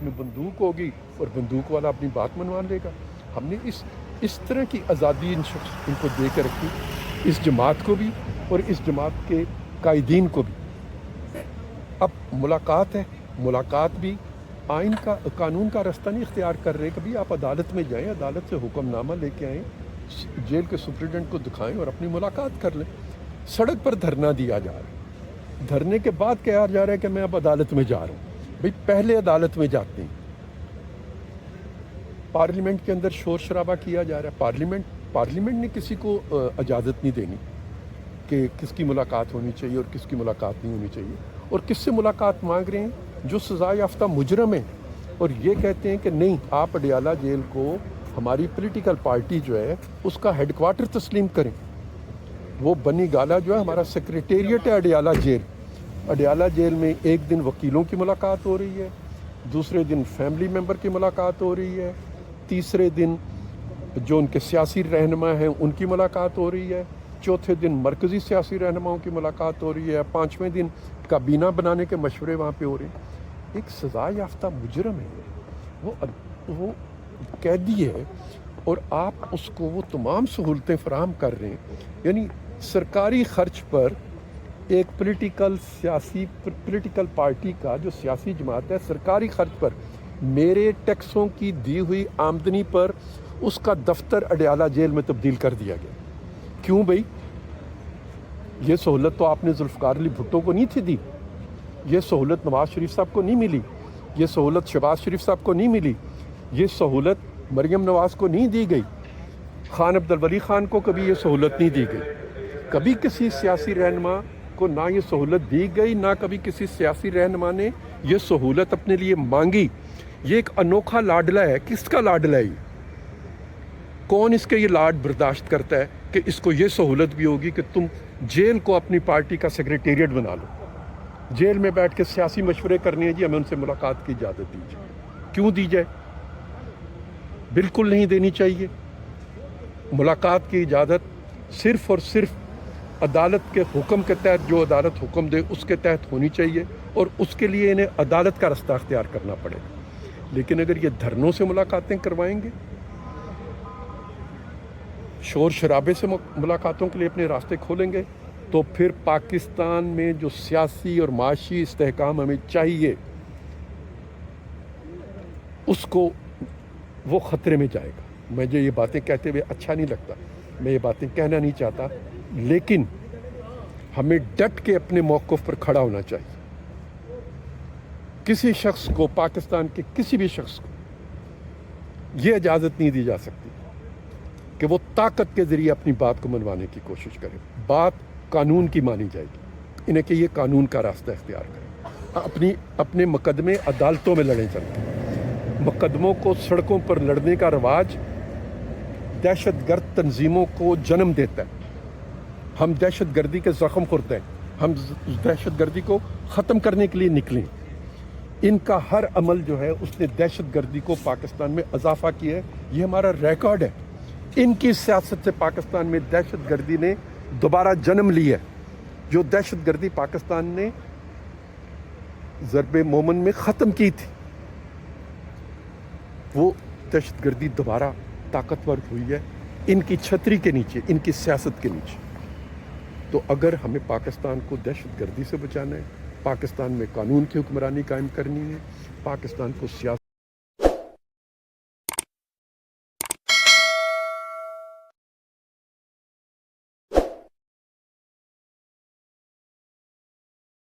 میں بندوق ہوگی اور بندوق والا اپنی بات منوا لے گا. ہم نے اس طرح کی آزادی ان کو دے کے رکھی، اس جماعت کو بھی اور اس جماعت کے قائدین کو بھی. اب ملاقات ہے، ملاقات بھی آئین کا قانون کا راستہ نہیں اختیار کر رہے. کبھی آپ عدالت میں جائیں، عدالت سے حکم نامہ لے کے آئیں، جیل کے سپرنٹینڈنٹ کو دکھائیں اور اپنی ملاقات کر لیں. سڑک پر دھرنا دیا جا رہا ہے، دھرنے کے بعد کہا جا رہا ہے کہ میں اب عدالت میں جا رہا ہوں. بھئی پہلے عدالت میں جاتے ہیں. پارلیمنٹ کے اندر شور شرابہ کیا جا رہا ہے. پارلیمنٹ نے کسی کو اجازت نہیں دینی کہ کس کی ملاقات ہونی چاہیے اور کس کی ملاقات نہیں ہونی چاہیے. اور کس سے ملاقات مانگ رہے ہیں؟ جو سزا یافتہ مجرم ہیں، اور یہ کہتے ہیں کہ نہیں، آپ اڈیالہ جیل کو ہماری پولیٹیکل پارٹی جو ہے اس کا ہیڈ کوارٹر تسلیم کریں. وہ بنی گالا جو ہے ہمارا سیکریٹریٹ ہے اڈیالہ جیل. اڈیالہ جیل میں ایک دن وکیلوں کی ملاقات ہو رہی ہے، دوسرے دن فیملی ممبر کی ملاقات ہو رہی ہے، تیسرے دن جو ان کے سیاسی رہنما ہیں ان کی ملاقات ہو رہی ہے، چوتھے دن مرکزی سیاسی رہنماؤں کی ملاقات ہو رہی ہے، پانچویں دن کابینہ بنانے کے مشورے وہاں پہ ہو رہے ہیں. ایک سزا یافتہ مجرم ہے، وہ قیدی ہے، اور آپ اس کو وہ تمام سہولتیں فراہم کر رہے ہیں. یعنی سرکاری خرچ پر ایک پولیٹیکل پارٹی کا جو سیاسی جماعت ہے، سرکاری خرچ پر میرے ٹیکسوں کی دی ہوئی آمدنی پر اس کا دفتر اڈیالہ جیل میں تبدیل کر دیا گیا. کیوں بھئی؟ یہ سہولت تو آپ نے ذوالفقار علی بھٹو کو نہیں تھی دی، یہ سہولت نواز شریف صاحب کو نہیں ملی، یہ سہولت شہباز شریف صاحب کو نہیں ملی، یہ سہولت مریم نواز کو نہیں دی گئی، خان عبدالولی خان کو کبھی یہ سہولت نہیں دی گئی. کبھی کسی سیاسی رہنما کو نہ یہ سہولت دی گئی، نہ کبھی کسی سیاسی رہنما نے یہ سہولت اپنے لیے مانگی. یہ ایک انوکھا لاڈلا ہے. کس کا لاڈلا ہے یہ؟ کون اس کے یہ لاڈ برداشت کرتا ہے کہ اس کو یہ سہولت بھی ہوگی کہ تم جیل کو اپنی پارٹی کا سیکریٹریٹ بنا لو، جیل میں بیٹھ کے سیاسی مشورے کرنے ہیں؟ جی ہمیں ان سے ملاقات کی اجازت دیجیے. کیوں دی جائے؟ بالکل نہیں دینی چاہیے. ملاقات کی اجازت صرف اور صرف عدالت کے حکم کے تحت، جو عدالت حکم دے اس کے تحت ہونی چاہیے، اور اس کے لیے انہیں عدالت کا راستہ اختیار کرنا پڑے گا. لیکن اگر یہ دھرنوں سے ملاقاتیں کروائیں گے، شور شرابے سے ملاقاتوں کے لیے اپنے راستے کھولیں گے، تو پھر پاکستان میں جو سیاسی اور معاشی استحکام ہمیں چاہیے اس کو وہ خطرے میں جائے گا. مجھے یہ باتیں کہتے ہوئے اچھا نہیں لگتا، میں یہ باتیں کہنا نہیں چاہتا، لیکن ہمیں ڈٹ کے اپنے موقف پر کھڑا ہونا چاہیے. کسی شخص کو، پاکستان کے کسی بھی شخص کو یہ اجازت نہیں دی جا سکتی کہ وہ طاقت کے ذریعے اپنی بات کو منوانے کی کوشش کرے. بات قانون کی مانی جائے گی. انہیں کہ یہ قانون کا راستہ اختیار کریں، اپنے مقدمے عدالتوں میں لڑیں. چلتے مقدموں کو سڑکوں پر لڑنے کا رواج دہشت گرد تنظیموں کو جنم دیتا ہے. ہم دہشت گردی کے زخم خورد ہیں، ہم دہشت گردی کو ختم کرنے کے لیے نکلیں. ان کا ہر عمل جو ہے اس نے دہشت گردی کو پاکستان میں اضافہ کیا ہے. یہ ہمارا ریکارڈ ہے. ان کی سیاست سے پاکستان میں دہشت گردی نے دوبارہ جنم لی ہے. جو دہشت گردی پاکستان نے ضرب مومن میں ختم کی تھی، وہ دہشت گردی دوبارہ طاقتور ہوئی ہے ان کی چھتری کے نیچے، ان کی سیاست کے نیچے. تو اگر ہمیں پاکستان کو دہشت گردی سے بچانا ہے، پاکستان میں قانون کی حکمرانی قائم کرنی ہے، پاکستان کو سیاست